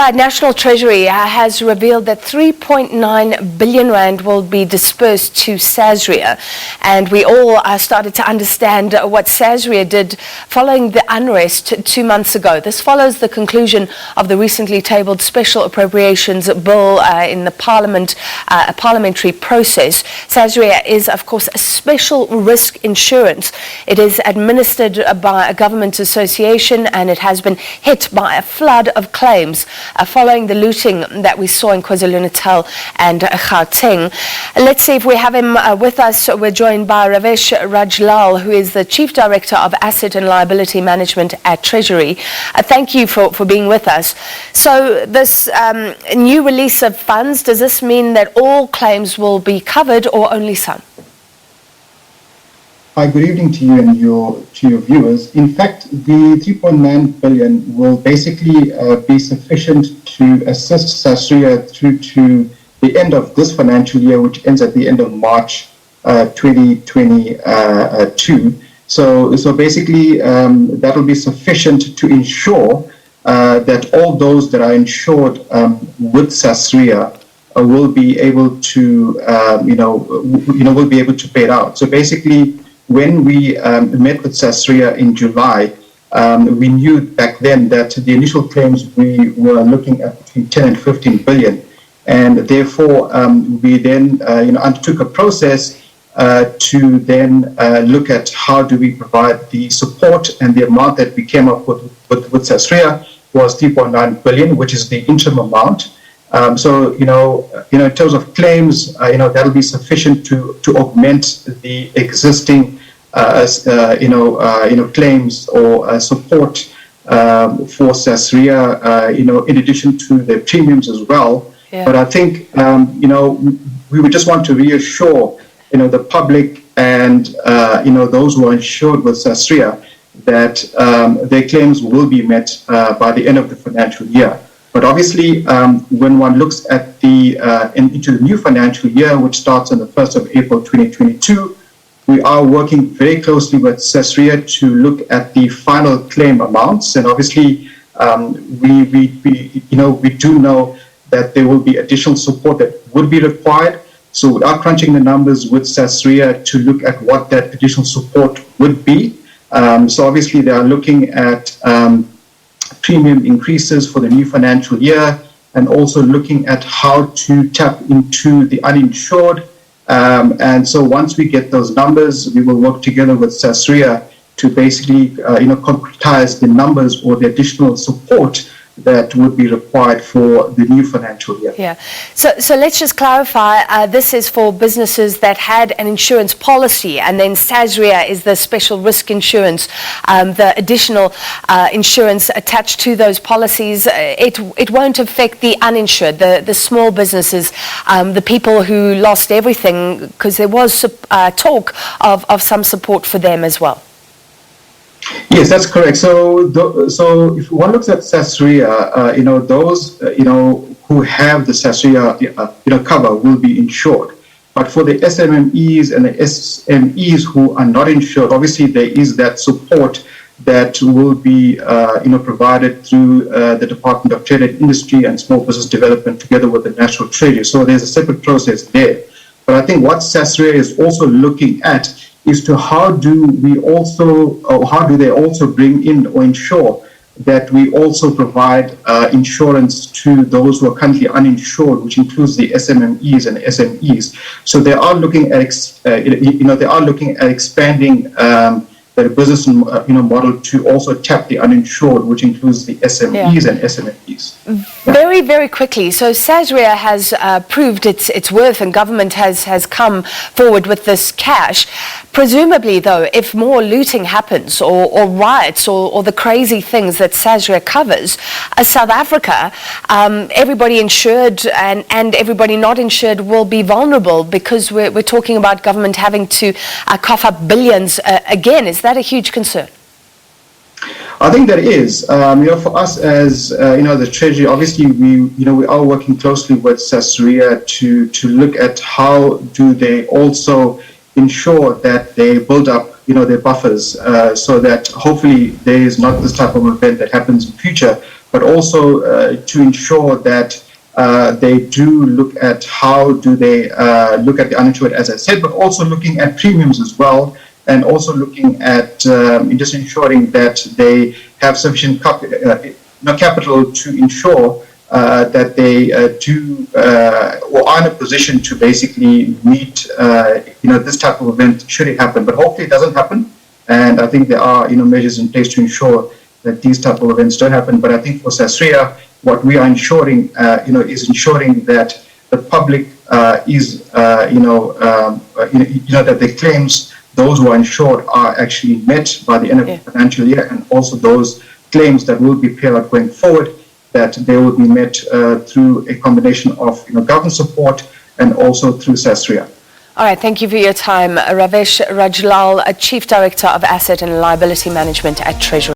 National Treasury has revealed that 3.9 billion rand will be disbursed to SASRIA, and we all started to understand what SASRIA did following the unrest 2 months ago. This follows the conclusion of the recently tabled Special Appropriations Bill in the Parliament, a parliamentary process. SASRIA is, of course, a special risk insurance. It is administered by a government association, and it has been hit by a flood of claims following the looting that we saw in KwaZulu-Natal and Gauteng. Let's see if we have him with us. We're joined by Ravesh Rajlal, who is the Chief Director of Asset and Liability Management at Treasury. Thank you for being with us. So this new release of funds, does this mean that all claims will be covered or only some? Hi, good evening to you and your viewers. In fact, the 3.9 billion will basically be sufficient to assist SASRIA through to the end of this financial year, which ends at the end of March 2022. So basically, that will be sufficient to ensure that all those that are insured with SASRIA will be able to, will be able to pay it out. So basically, when we met with SASRIA in July, we knew back then that the initial claims we were looking at between 10 and 15 billion. And therefore, we then undertook a process to then look at how do we provide the support, and the amount that we came up with SASRIA was 3.9 billion, which is the interim amount. So in terms of claims, that'll be sufficient to augment the existing, claims or support for SASRIA, in addition to the premiums as well. Yeah. But I think, we would just want to reassure, the public and, those who are insured with SASRIA that their claims will be met by the end of the financial year. But obviously, when one looks at into the new financial year, which starts on the 1st of April 2022, we are working very closely with SASRIA to look at the final claim amounts. And obviously, we do know that there will be additional support that would be required. So we are crunching the numbers with SASRIA to look at what that additional support would be. So obviously, they are looking at premium increases for the new financial year, and also looking at how to tap into the uninsured. And so once we get those numbers, we will work together with SASRIA to basically, concretize the numbers or the additional support that would be required for the new financial year. Yeah. So let's just clarify, this is for businesses that had an insurance policy, and then SASRIA is the special risk insurance, the additional insurance attached to those policies. It won't affect the uninsured, the small businesses, the people who lost everything, because there was talk of some support for them as well. Yes, that's correct. So if one looks at SASRIA, those who have the SASRIA cover will be insured. But for the SMMEs and the SMEs who are not insured, obviously there is that support that will be provided through the Department of Trade and Industry and Small Business Development together with the National Treasury. So there's a separate process there. But I think what SASRIA is also looking at is to how do they also bring in or ensure that we also provide insurance to those who are currently uninsured, which includes the SMMEs and SMEs. So they are looking at expanding the business model to also tap the uninsured, which includes the SMEs and SMMEs. Very, very quickly. So SASRIA has proved its worth, and government has come forward with this cash. Presumably, though, if more looting happens or riots or the crazy things that SASRIA covers, South Africa, everybody insured and everybody not insured will be vulnerable, because we're talking about government having to cough up billions again. Is that a huge concern? I think that is. For us as the Treasury, obviously we are working closely with SASRIA to look at how do they also ensure that they build up their buffers, so that hopefully there is not this type of event that happens in future but also to ensure that they do look at how do they look at the uninsured, as I said, but also looking at premiums as well, and also looking at just ensuring that they have sufficient capital to ensure that they do or are in a position to basically meet this type of event should it happen. But hopefully it doesn't happen, and I think there are measures in place to ensure that these type of events don't happen. But I think for SASRIA, what we are ensuring is ensuring that the public is that the claims, those who are insured, are actually met by the end of the financial year, and also those claims that will be paid out going forward, that they will be met through a combination of government support and also through SASRIA. All right, thank you for your time. Ravesh Rajlal, Chief Director of Asset and Liability Management at Treasury.